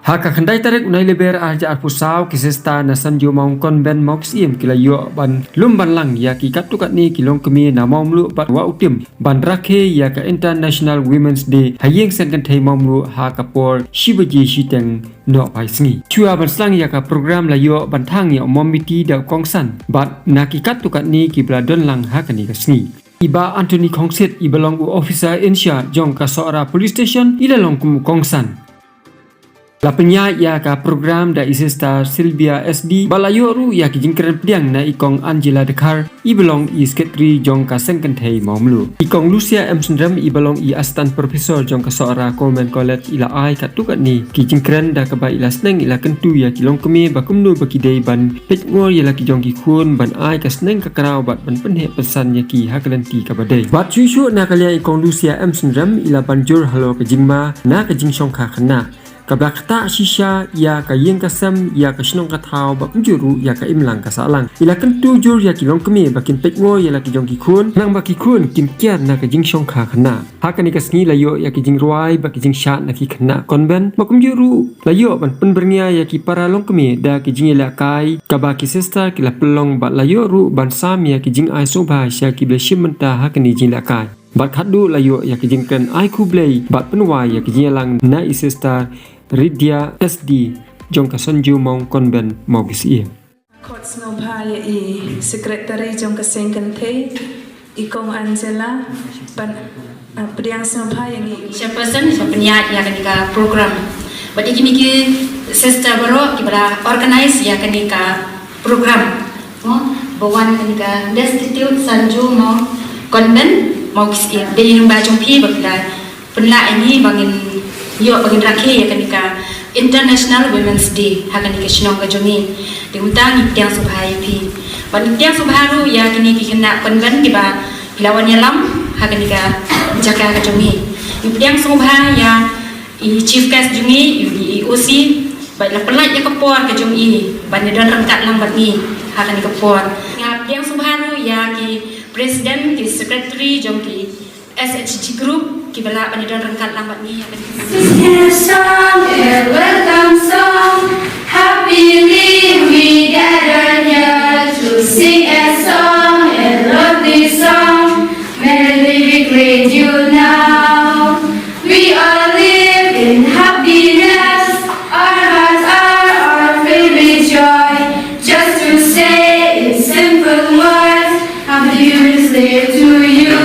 Haka khandai tarik unai leber arja arpusau kisesta nasan jo maungkon ben mox im kilayo ban lumban lang ya ki katukat ni kilong kemi na maumlu bat wa utim ban rakhe ya ka International Women's Day hayeng sangkan thai maumlu ha kapor shibaji shiteng no pai sngi chua ban slang ya ka program layo ban thang ya momiti da kongsan bat na ki katukat ni ki bladon lang ha kani ka sngi Iba Anthony Kongset ibalong u officer insha jong ka Soara Police Station ilalong kum Kongsan. La penyak ya ka program da isesta Sylvia SD balayo ru ya ki jingkran pediang na ikong Angela Dekar ibalong i sekretari jong ka sengkan thai maumlu. Ikong Lucia M Sundram ibalong i asistan profesor jong ka Soara Coleman College ila ai katukat ni ki jingkran da ka ba ila sneng ila kentu ya ki long kemi bakumnu baki dei ban pet ngor ya la ki jong ki khun ban ai ka sneng ka karau bat ban penhe pesan ya ki hakalanti ka badai. Bat chuchu na kalia ikong Lucia M Sundram ila banjur halo ka jingma na ka jingsong ka khana. Kablakta shisha ya ka yeng kasam ya ka shnong ka thau ba kunjuru ya ka imlang ka salang ila kentu jur ya ki long kemi bakin pekmo ya la ki jong ki khun nang ba ki khun kim kya na ka jing shong kha khana hakani ka sngi layo ya ki jing ruai ba ki jing sha na ki khana konben ba kunjuru layo ban penbernia ya ki para long kemi da ki jing la kai ka ba ki sister ki la pelong ba layo ru ban sam ya ki jing ai so ba sha ki ble shimenta hakani jing la kai bat khadu layo ya ki jing kan ai ku blei bat penwai ya ki jing lang na i sister Ridya SD jong ka sonju mong konben mogis ia. Kot snobhaya i sekretari jong ka sengkan thei ikong Angela ban priang snobhaya ni chairperson so penyat ya kanika program. Badi kimi ki sister baro ki bara organize ya kanika program. Bawan kanika destitute sanju mong konben mogis ia. Dei numba jong pi bakla penla ini bangin yo bagi rakhe ya kanika International Women's Day hakanika shnong ka jomi de utang ityang subhai pi ban ityang subharu ya kini ki kena konven ki ba pilawan yalam hakanika jaka ka jomi ityang subha ya i chief guest jomi i OC ba la pelat ya kapor ka jomi ban don rangkat lambat ni hakanika por ya ityang subharu ya ki president ki secretary jom ki SHG group ki bala panidon rangkat lambat ni Sing a song, a welcome song. Happily we gather here to sing a song, a lovely song. Merrily we greet you now. We all live in happiness. Our hearts are filled with joy. Just to say in simple words, happy Women's Day to you.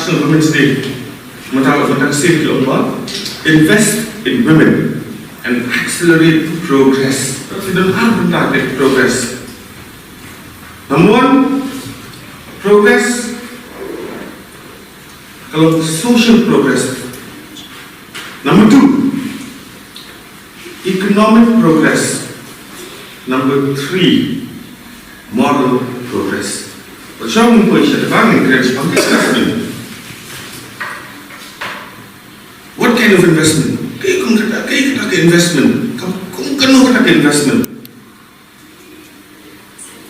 Women's Day, invest in women and accelerate progress. We don't have target progress. Number one, progress, kalau social progress. Number two, economic progress. Number three, moral progress. Macam apa yang kita bangun What kind of investment? Kayak investment. Kamu kata investment.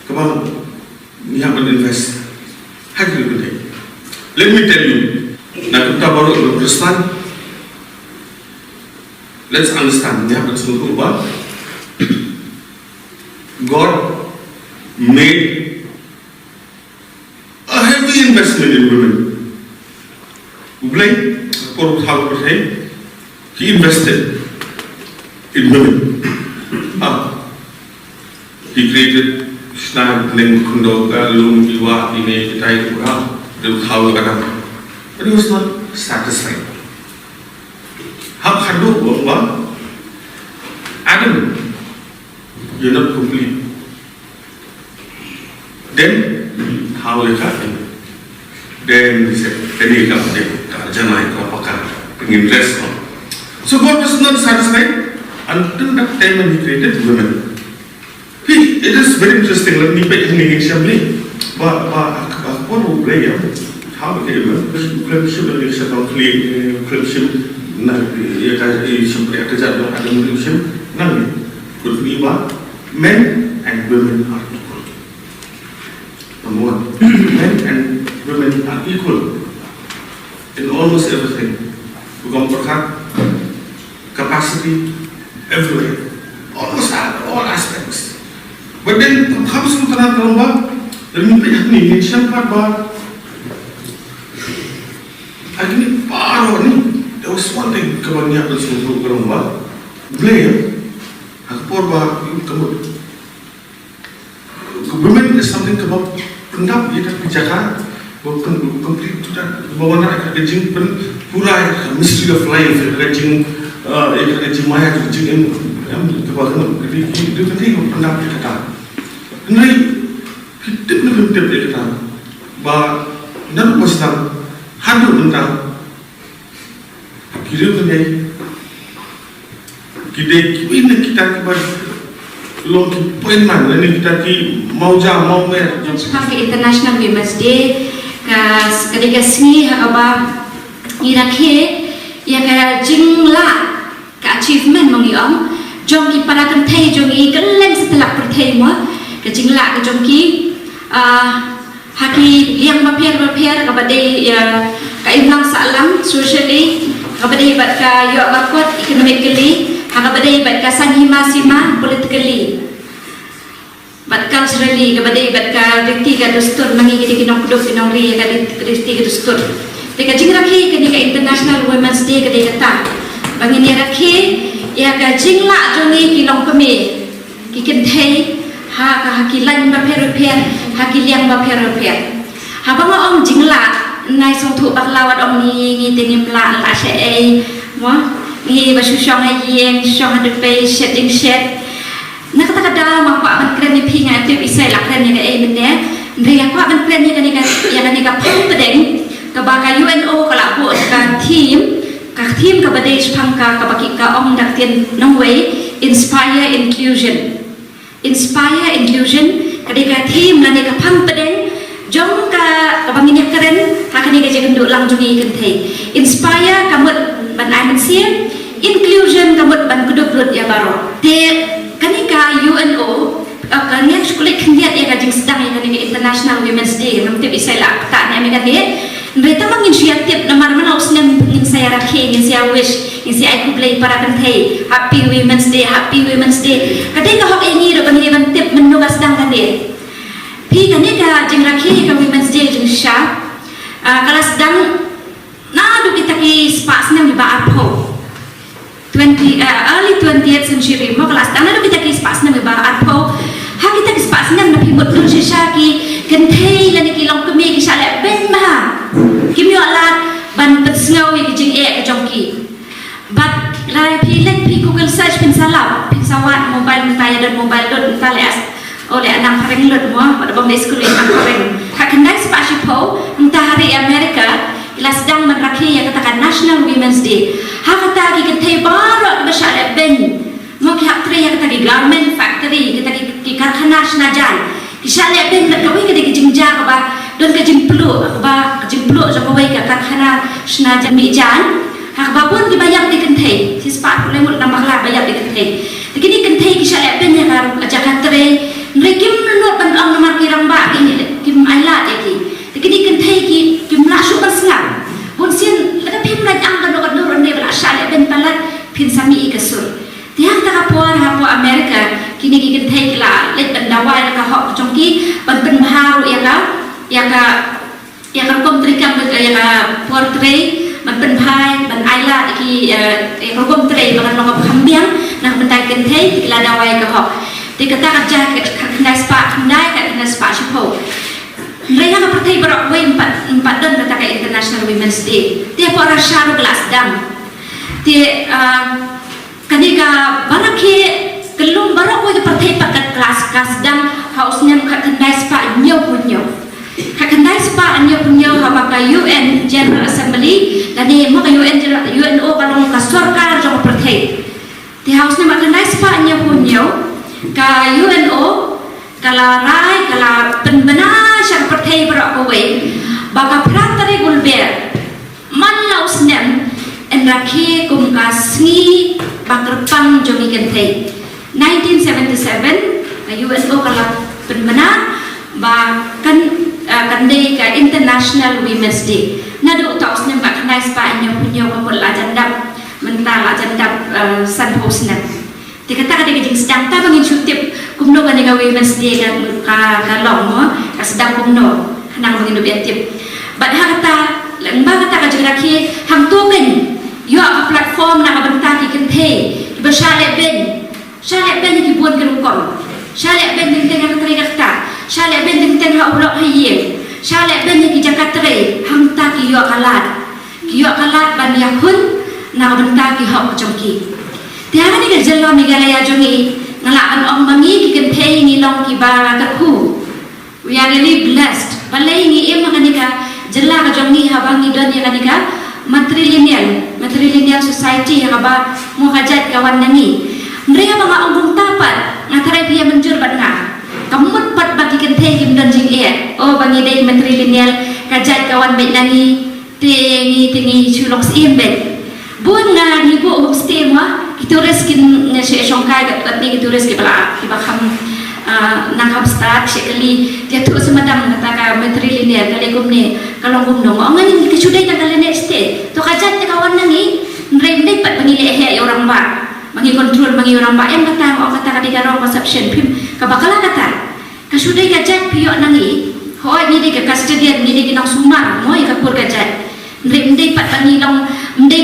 Kamu ni apa invest? Hak itu deh. Let me tell you. Nak kita baru understand. Let's understand. Ni apa semua ubah. God made a heavy investment in women. Ublay. He invested in women. He created Snag, Ning, Kundo, Galum, Iwa, Ine, Kitai, Ura, but he was not satisfied. How can you Adam, you're not complete. Then, how will it happen? Then he said, so God was not satisfied until that time when He created women. It is very interesting. Let me pick an example. What will play? How will men and women are equal. Number one, men and women are equal in almost everything. Capacity everywhere, almost all aspects. But then comes to tanah lomba, dan ini siapa bah? Agni paro ni. There was one thing kawannya bersuatu lomba, blame. Aku porba kamu. Women is something about pendap kita bicara. Bukan complete sudah bawa nak kerjing pen pura mystery of life kerjing kerjing maya kerjing yang kebahagiaan jadi itu penting pendapat kita. Ini kita nak kita bah nak pasang hadu tentang kira penjai kita kebar long poin mana ini kita ki mau jam mau mer. Sebagai International Women's Day ketika sini hakaba irakhe ya ka jingla ka achievement mengiom jom ki para kan thai jom i kalem setelah perthai mo ka jingla ka jom ki haki liang mapiar ka badai ya ka imlang salam socially ka badai bat ka yo bakot economically ka badai bat ka sanhima sima politically bat culturally kabadai bat ka व्यक्ति का दस्तूर मंगी के किनों कुडो किनों री का दृष्टि के दस्तूर देखा जिंग रखी कनी का इंटरनेशनल वुमेन्स डे का देखता बंगी ने रखी या का जिंगला जोंगी किनों कमी कि किन्थे हा का हाकिलान बापेर हाकिलिang बापेर ha bang om jingla nai song thu baklawat om ni tengim la se ai mo ni basu song ai yeng song de pe setting set nak kata kada mampa ban kren ni pinga tu isai la kren ni ai menne ndri aku ban kren ni kan ya ka phang pedeng ka ba ka UNO ka la bu ka team ka badai phang ka baki ka om dak tien nong way inspire inclusion kadika team la ni ka phang pedeng jong ka bangin keren ka ni ka jagan du lang jungi kan thei inspire kamut ban ai man sim inclusion kamut ban kudup lut ya baro te kanika UNO kanya kulit kendiat ya kajing sedang ya kanika International Women's Day nanti bisa lah tak ni mereka dia mereka menginisiatif nama mana usnem ingin saya rakhi ingin saya wish ingin saya ikut play para kantai Happy Women's Day kadang hok ini ro bangin tip menuga sedang kan dia pi kanika jing rakhi ka Women's Day jing sha kalau sedang na du kita ki spas nem di ba arpo early 20th century mo kelas tanah kita ki spas na ba arpo ha kita ki spas na pimot dun sha ki kenthei la ni ki long kemi ki sale ben ma kimyo ala ban petsngau ki jing e ka jongki but lai pi lek pi Google search pin salam pin sawat mobile taya dan mobile dot talias oleh anak pareng lot mo pada bom school anak pareng ha kendai spas po entah hari Amerika ila sedang merakhi yang katakan National Women's Day. Ha kata ki kenthei baru besar ben. Mo ki hak tre yang kata garment factory kita ki karkhana senajan. Ki sale ben kat kawai ke jingja ka ba don ke jimplu ba jimplu jo kawai ka karkhana senajan mijan. Ha ba pun ki bayar di kenthei. Si spat boleh mul nambah lah bayar di kenthei. Dikini kenthei ki sale ben yang ka ajakan tre. Nrekim menurut ban ang nomor kirang ba ini kim ailat ki. Dikini kenthei ki jumlah super senang. Bonsin lada pim laj ang kadok nur ne bla shale ben palat pin sami ikasur. Tiang ta kapuar hapo Amerika kini ki kenthei kila lej ban dawai ka hok jongki ban ben haru ya ka kontrikam ya ka portrait ban ben bhai ban aila ki ka kontrei ban long khambiang na bentai kenthei kila dawai ka hok. Ti kata kerja kendai spa sipo. Mereka nak pergi berok way empat dan kata ke International Women's Day. Dia orang syaru kelas dam. Dia kanika baraki kelum barok way pergi pakat kelas dam hausnya kat kendai spa nyo. Kat kendai spa nyo maka UN General Assembly dan ni maka UNO kalau ka sarkar jong pergi. Dia hausnya kat kendai spa nyo ka UNO kalau rai kalau penbenar yang pertai berakawai baka pratari gulber manlau snem enrakhe kumkasni bakrpang jogi kenthei 1977 USO kalau benar bahkan kandai ke International Women's Day. Nado tahu senyum kat nice pa punya kamu lajandap mentala lajandap sanhosna. Dikata kada kejing sedang ta bangin syutip kumno kanega Women's Day ka long mo ka sedang kumno nang bangin objektif. Bad kata lembang kata ka juraki hang token yo ka platform na kabanta ki kente bersale ben ki buon kerukon shale ben ding teng ka kata shale ben ding teng ha ulok haye shale ben ki jakatre hang ta ki yo kalat ban yakun na kabanta ki ha chongki tiara ni ke jelo ni galaya jongi ngalaan ong mangi ki kente ni long ki bara ka ku. We are really blessed balai ni em makanika jela ka jongi habangi don ya kanika matrilineal society yang aba mo hajat kawan nani mereka mga ongkong tapat ngataray piya menjur bat nga kamut pat bagi kenthe kim don jing o bangi day matrilineal kajat kawan bet nani tingi sulok siembet bun nga ni bu homestay mo kituris kin na siya songkay at ni kituris kibala kibakam nangkap start sekali dia terus semadam kata matrilineal kali kumne kalong kumdong o ngani kisudai tanggal next day to kajat kawan nani nrem pat bangile he orang ba mangi kontrol mangi orang ba em kata o kata kadiga wrong perception pim kabakala kata kasudai kajat piyo nangi hoy ni di custodian ni di kinang sumar mo ikapur kajat nrem pat bangi long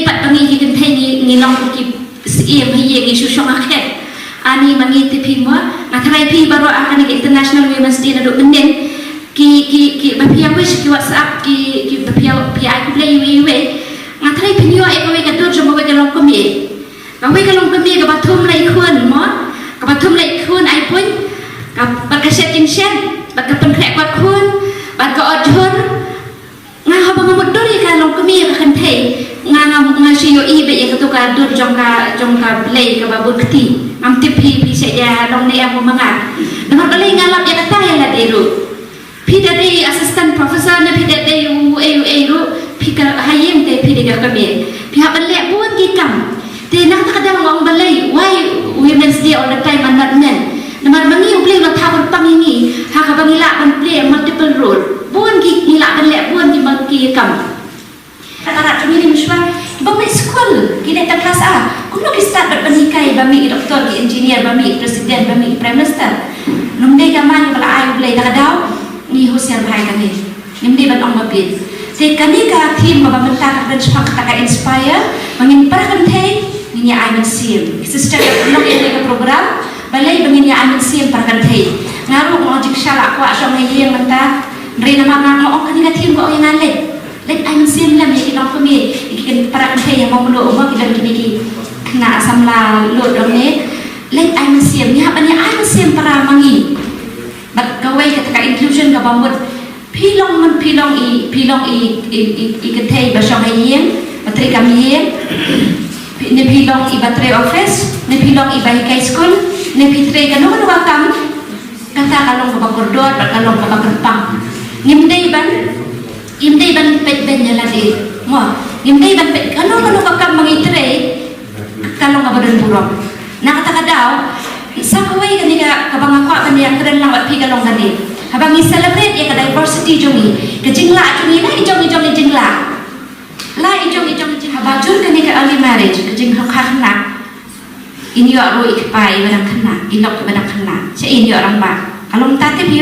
pat bangi kikenthe ni long ki siem hiye ni susong akhet ani mangi tipi mo ngatarai pi baru akan ke International Women's Day na do menden ki bapia wish ki WhatsApp ki bapia pi aku play iwe ngatarai pinyo e ko ka do jomo we ka long komi ka we ka long komi ka bathum lai khun mo ka bathum lai khun ai pun ka ka setting set ba ka pen khek wat khun ba ka odhur nga habang modori ka long komi ka khanthei nga siyo ibe ya ka to ka dur jong ka play ka babun kti am tipi pi saja long ne am mangat dengan balai ngalap ya kata ya ladiru pi dari assistant professor na pi dari u pi ka hayem te pi diga kami pi ha balai buat kikam te nak ta kadang ngong balai why Women's Day all the time and not men namar bangi play ma thabur pangini ha ka bangila ban play multiple role buat ki ngila balai buat ki bangki kam kata kami ni muswa bami school kita tak kelas A kuno ki start berpenikai bami doktor ki engineer bami presiden bami prime minister numde gaman bala ayu blai dakadaw ni hosian bhai kami nimde ban ong mapin te kami ka team ba banta ka benchmark ka inspire mangin parakan thei ni ay sim sister nok ini ka program balai bangin ya amin sim parakan thei ngaru mo jikshala ko asong ngiyeng manta rena mama mo kan ka team ko yang ale let I'm sim lam iki nok kami iki para kente yang mau melo umur kita kini kena samla lot domne let I'm sim ni apa ni I'm sim para mangi bat kawai kata inclusion ka bambut pilong i kente basong hayeng batri kami ni pilong i batri office ni pilong i bahikai school ni pitre kanu wakam kata kalong ka bakordor bat kalong ka bakerpang Imdai ban pet ben nyaladi mo imdai ban pet kanu ka kam mangitre kalong ka badan burong nakata daw sa kawai kanika kabang ako kan yang keren lang at pi kalong kani habang i-celebrate ya ka diversity jongi ka jingla jongi na ijong jingla la ijong habang jur kanika early marriage ka jing hakna inyo aro ikpai barang kana ilok barang kana sa inyo orang ba kalong tate piyo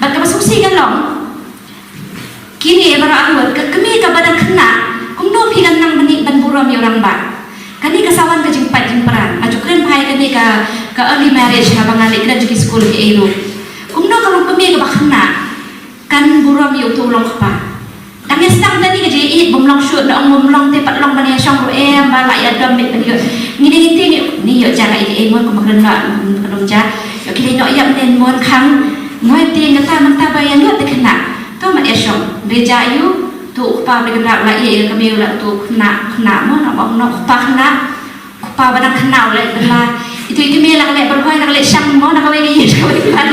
bag ka masuksi kalong kini bara aluat kami ka badang kena kumno pigan nang mani ban buram yo orang ba kani kasawan ka jingpat jingperan ajukren pai kani ka early marriage habang ali kena juki school ki elo kumno kalong kami ka bakna kan buram yo tulong pa dang stang tadi ka ji bomlong shoot na bomlong te patlong bani syong ro ba la ya dom mit bani ngini ni yo jana iki mo ko magren la kalong ja yo kini no ya men mon khang moi te ngata manta bayan lo te kena to ma esong beja yu tu upa bergerak la ye kami la tu kena mo na bang no upa badang kena le bela itu me la le berhoi la le sang mo na kawe ye kawe kan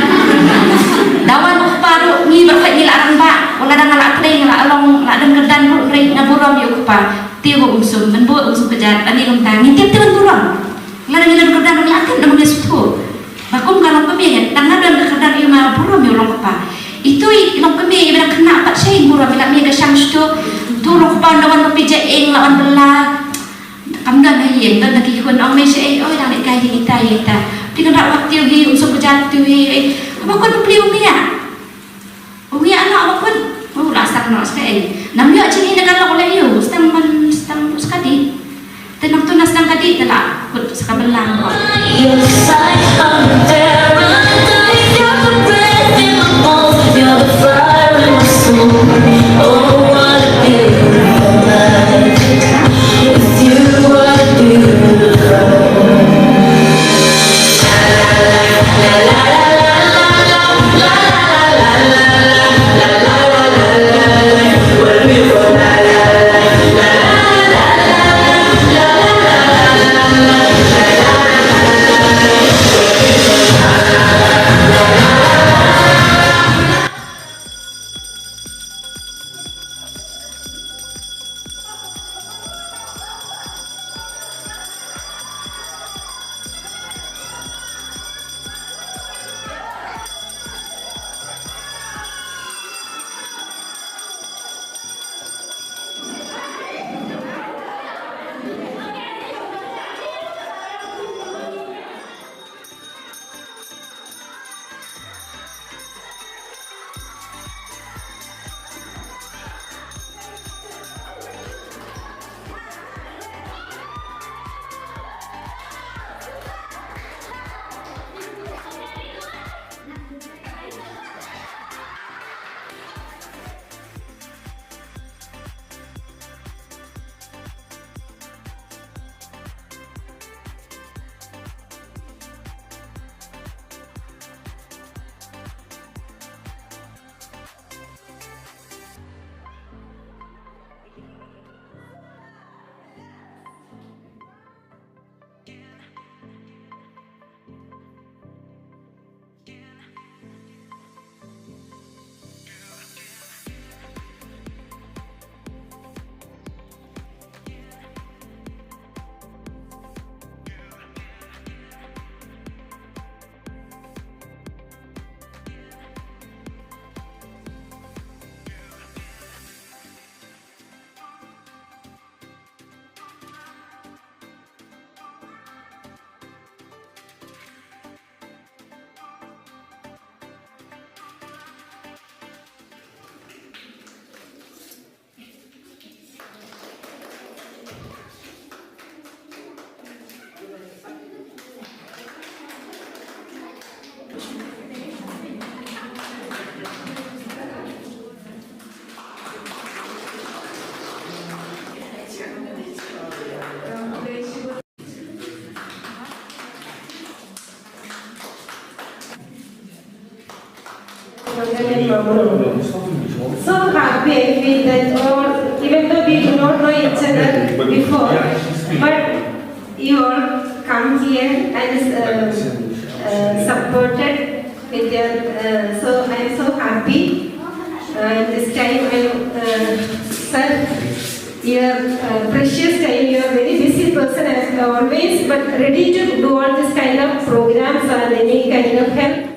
dawan upa ru ni berhoi ni la rang ba wala dang la tring la along la dang kedan ru ring ngaburom yu upa tiu umsum men bo umsum kejat ani lom tang ngintip tu burom la dang kedan ni akan dang ngesutu bakum kalau kami lima buram yo long pa itu long kami ibra kena tak sei buram bila mi gasang sto tu long pa nawan pi je eng lawan bela kamdan hayen dan ki kun ong me sei oi dang kai kita di kena waktu gi unsur berjatuh apa kon beli umi anak apa kon oh lah sang nak sekali namnya cini negara oleh yo stang sekali tenang tu nas stang kadi telah kut sekabelang You're the sight of the terror. You're the breath in my bones. You're the fire in my soul. Oh, what a beautiful life. With you, what a beautiful life. La la la la la la la la la la la la la. What a beautiful life. So happy I feel that all, even though we do not know each other before, but you all come here and supported with your, so I am so happy. This time sir, your precious time, you are very busy person as always, but ready to do all this kind of programs or any kind of help.